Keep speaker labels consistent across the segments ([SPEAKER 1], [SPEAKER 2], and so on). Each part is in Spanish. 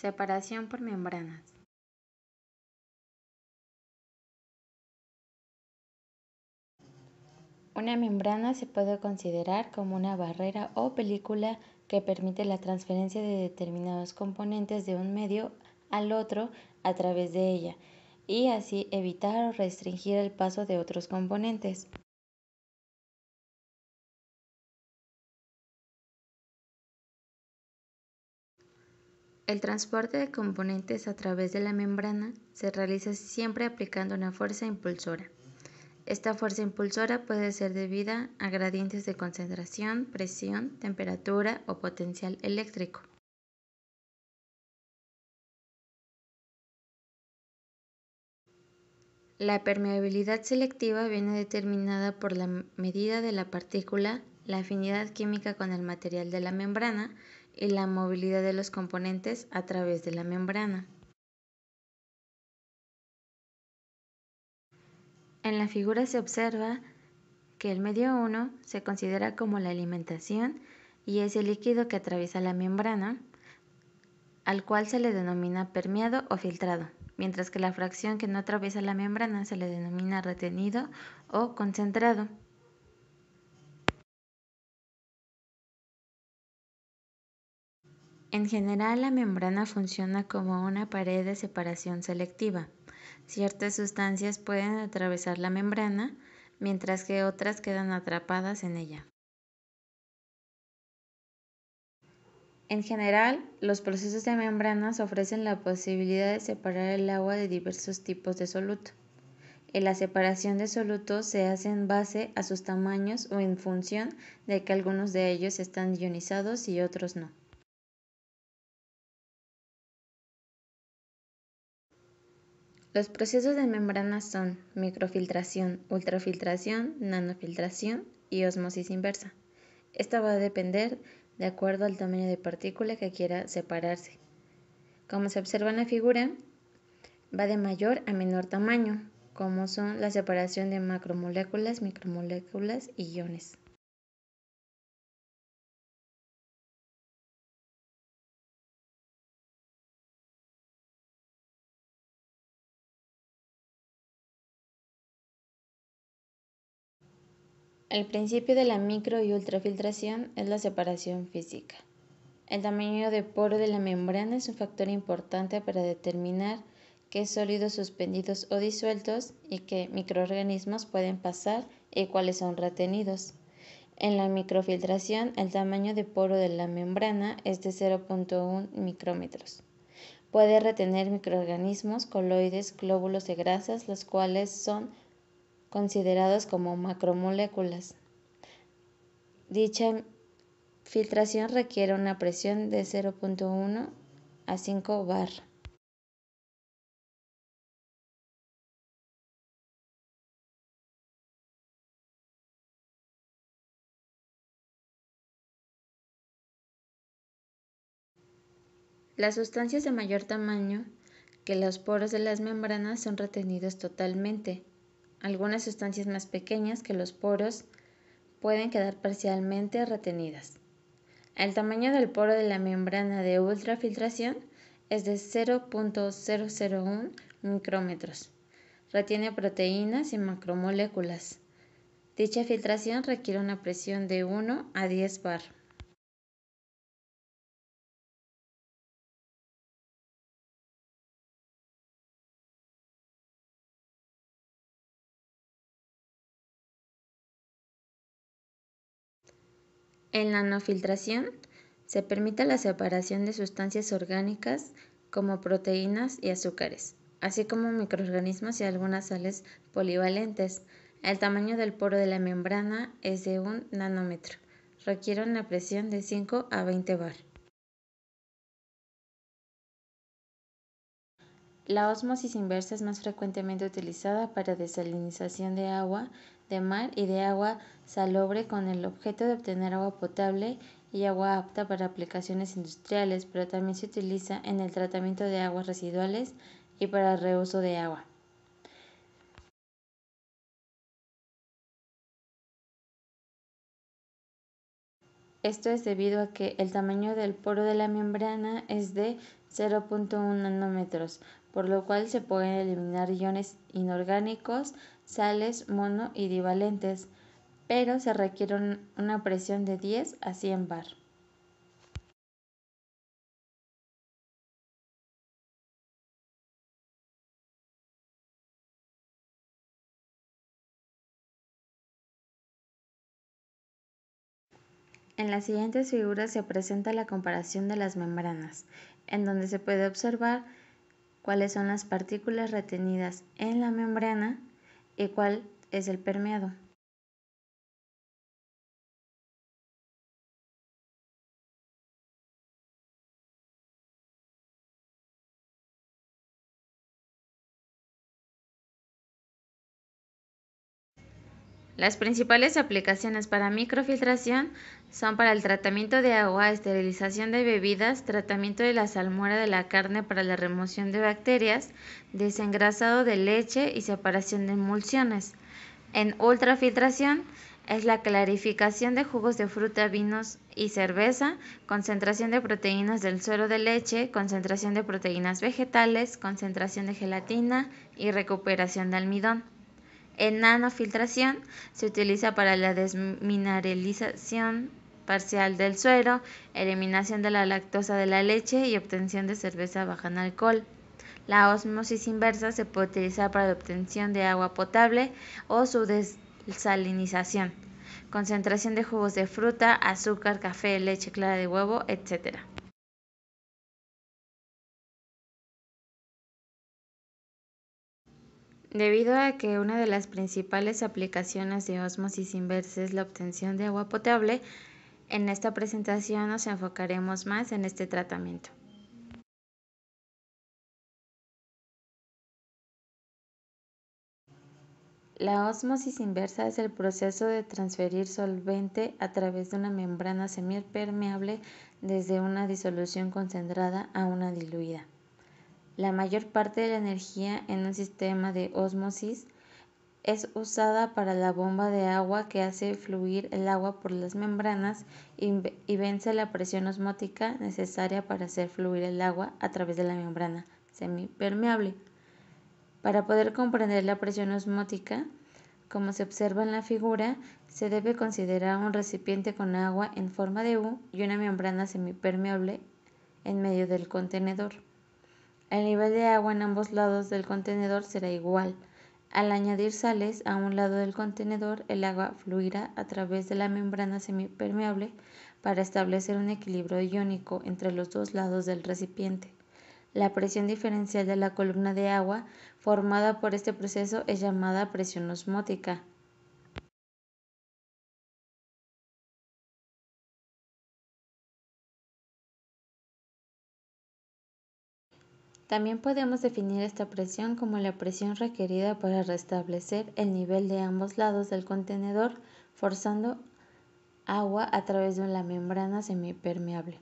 [SPEAKER 1] Separación por membranas. Una membrana se puede considerar como una barrera o película que permite la transferencia de determinados componentes de un medio al otro a través de ella, y así evitar o restringir el paso de otros componentes. El transporte de componentes a través de la membrana se realiza siempre aplicando una fuerza impulsora. Esta fuerza impulsora puede ser debida a gradientes de concentración, presión, temperatura o potencial eléctrico. La permeabilidad selectiva viene determinada por la medida de la partícula, la afinidad química con el material de la membrana y la movilidad de los componentes a través de la membrana. En la figura se observa que el medio 1 se considera como la alimentación y es el líquido que atraviesa la membrana, al cual se le denomina permeado o filtrado, mientras que la fracción que no atraviesa la membrana se le denomina retenido o concentrado. En general, la membrana funciona como una pared de separación selectiva. Ciertas sustancias pueden atravesar la membrana, mientras que otras quedan atrapadas en ella. En general, los procesos de membranas ofrecen la posibilidad de separar el agua de diversos tipos de soluto. La separación de solutos se hace en base a sus tamaños o en función de que algunos de ellos están ionizados y otros no. Los procesos de membrana son microfiltración, ultrafiltración, nanofiltración y ósmosis inversa. Esta va a depender de acuerdo al tamaño de partícula que quiera separarse. Como se observa en la figura, va de mayor a menor tamaño, como son la separación de macromoléculas, micromoléculas y iones. El principio de la micro y ultrafiltración es la separación física. El tamaño de poro de la membrana es un factor importante para determinar qué sólidos suspendidos o disueltos y qué microorganismos pueden pasar y cuáles son retenidos. En la microfiltración, el tamaño de poro de la membrana es de 0.1 micrómetros. Puede retener microorganismos, coloides, glóbulos de grasas, los cuales son considerados como macromoléculas. Dicha filtración requiere una presión de 0.1 a 5 bar. Las sustancias de mayor tamaño que los poros de las membranas son retenidos totalmente. Algunas sustancias más pequeñas que los poros pueden quedar parcialmente retenidas. El tamaño del poro de la membrana de ultrafiltración es de 0.001 micrómetros. Retiene proteínas y macromoléculas. Dicha filtración requiere una presión de 1 a 10 bar. En la nanofiltración se permite la separación de sustancias orgánicas como proteínas y azúcares, así como microorganismos y algunas sales polivalentes. El tamaño del poro de la membrana es de 1 nanómetro. Requiere una presión de 5 a 20 bar. La ósmosis inversa es más frecuentemente utilizada para desalinización de agua de mar y de agua salobre con el objeto de obtener agua potable y agua apta para aplicaciones industriales, pero también se utiliza en el tratamiento de aguas residuales y para el reuso de agua. Esto es debido a que el tamaño del poro de la membrana es de 0.1 nanómetros, por lo cual se pueden eliminar iones inorgánicos, sales mono y divalentes, pero se requiere una presión de 10 a 100 bar. En las siguientes figuras se presenta la comparación de las membranas, en donde se puede observar cuáles son las partículas retenidas en la membrana y cuál es el permeado. Las principales aplicaciones para microfiltración son para el tratamiento de agua, esterilización de bebidas, tratamiento de la salmuera de la carne para la remoción de bacterias, desengrasado de leche y separación de emulsiones. En ultrafiltración es la clarificación de jugos de fruta, vinos y cerveza, concentración de proteínas del suero de leche, concentración de proteínas vegetales, concentración de gelatina y recuperación de almidón. En nanofiltración se utiliza para la desmineralización parcial del suero, eliminación de la lactosa de la leche y obtención de cerveza baja en alcohol. La ósmosis inversa se puede utilizar para la obtención de agua potable o su desalinización, concentración de jugos de fruta, azúcar, café, leche clara de huevo, etc. Debido a que una de las principales aplicaciones de ósmosis inversa es la obtención de agua potable, en esta presentación nos enfocaremos más en este tratamiento. La ósmosis inversa es el proceso de transferir solvente a través de una membrana semipermeable desde una disolución concentrada a una diluida. La mayor parte de la energía en un sistema de ósmosis es usada para la bomba de agua que hace fluir el agua por las membranas y vence la presión osmótica necesaria para hacer fluir el agua a través de la membrana semipermeable. Para poder comprender la presión osmótica, como se observa en la figura, se debe considerar un recipiente con agua en forma de U y una membrana semipermeable en medio del contenedor. El nivel de agua en ambos lados del contenedor será igual. Al añadir sales a un lado del contenedor, el agua fluirá a través de la membrana semipermeable para establecer un equilibrio iónico entre los dos lados del recipiente. La presión diferencial de la columna de agua formada por este proceso es llamada presión osmótica. También podemos definir esta presión como la presión requerida para restablecer el nivel de ambos lados del contenedor, forzando agua a través de la membrana semipermeable.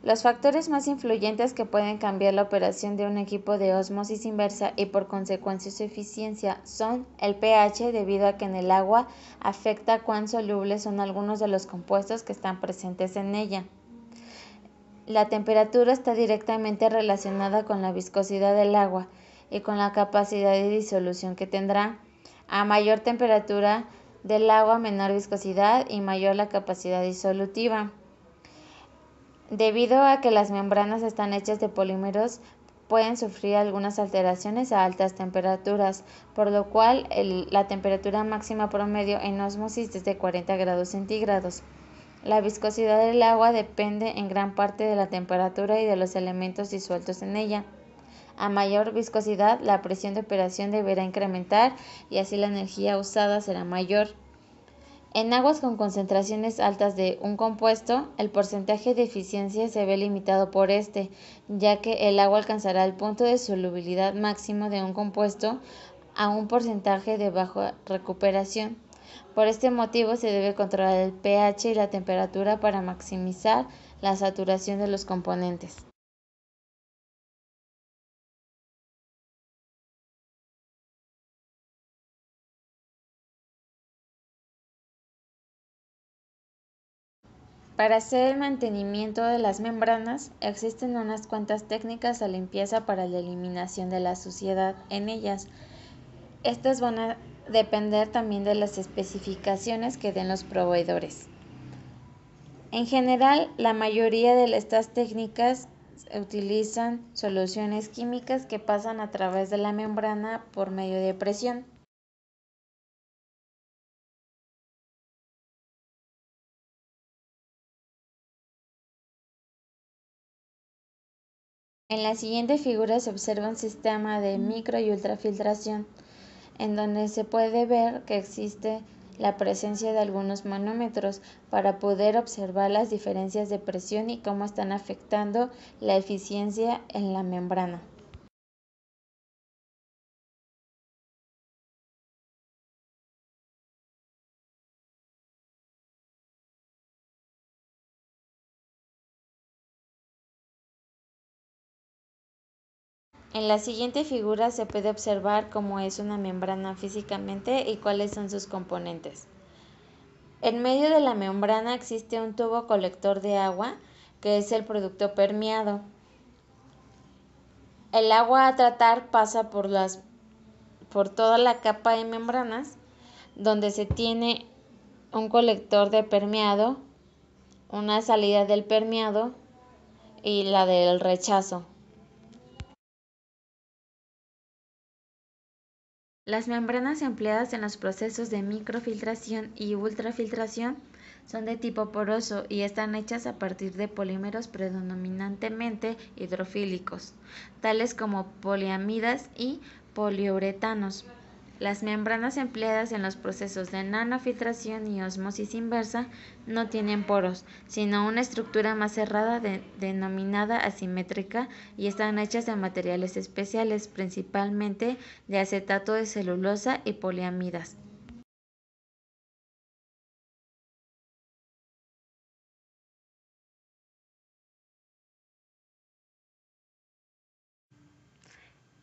[SPEAKER 1] Los factores más influyentes que pueden cambiar la operación de un equipo de ósmosis inversa y por consecuencia su eficiencia son el pH, debido a que en el agua afecta cuán solubles son algunos de los compuestos que están presentes en ella. La temperatura está directamente relacionada con la viscosidad del agua y con la capacidad de disolución que tendrá. A mayor temperatura del agua, menor viscosidad y mayor la capacidad disolutiva. Debido a que las membranas están hechas de polímeros, pueden sufrir algunas alteraciones a altas temperaturas, por lo cual la temperatura máxima promedio en ósmosis es de 40 grados centígrados. La viscosidad del agua depende en gran parte de la temperatura y de los elementos disueltos en ella. A mayor viscosidad, la presión de operación deberá incrementar y así la energía usada será mayor. En aguas con concentraciones altas de un compuesto, el porcentaje de eficiencia se ve limitado por este, ya que el agua alcanzará el punto de solubilidad máximo de un compuesto a un porcentaje de baja recuperación. Por este motivo se debe controlar el pH y la temperatura para maximizar la saturación de los componentes. Para hacer el mantenimiento de las membranas, existen unas cuantas técnicas de limpieza para la eliminación de la suciedad en ellas. Estas van a depender también de las especificaciones que den los proveedores. En general, la mayoría de estas técnicas utilizan soluciones químicas que pasan a través de la membrana por medio de presión. En la siguiente figura se observa un sistema de micro y ultrafiltración, en donde se puede ver que existe la presencia de algunos manómetros para poder observar las diferencias de presión y cómo están afectando la eficiencia en la membrana. En la siguiente figura se puede observar cómo es una membrana físicamente y cuáles son sus componentes. En medio de la membrana existe un tubo colector de agua, que es el producto permeado. El agua a tratar pasa por toda la capa de membranas, donde se tiene un colector de permeado, una salida del permeado y la del rechazo. Las membranas empleadas en los procesos de microfiltración y ultrafiltración son de tipo poroso y están hechas a partir de polímeros predominantemente hidrofílicos, tales como poliamidas y poliuretanos. Las membranas empleadas en los procesos de nanofiltración y ósmosis inversa no tienen poros, sino una estructura más cerrada denominada asimétrica y están hechas de materiales especiales, principalmente de acetato de celulosa y poliamidas.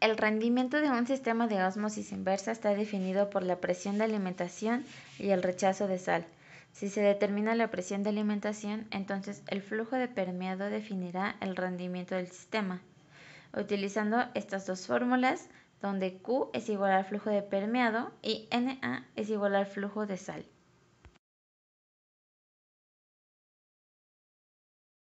[SPEAKER 1] El rendimiento de un sistema de ósmosis inversa está definido por la presión de alimentación y el rechazo de sal. Si se determina la presión de alimentación, entonces el flujo de permeado definirá el rendimiento del sistema. Utilizando estas dos fórmulas, donde Q es igual al flujo de permeado y Na es igual al flujo de sal.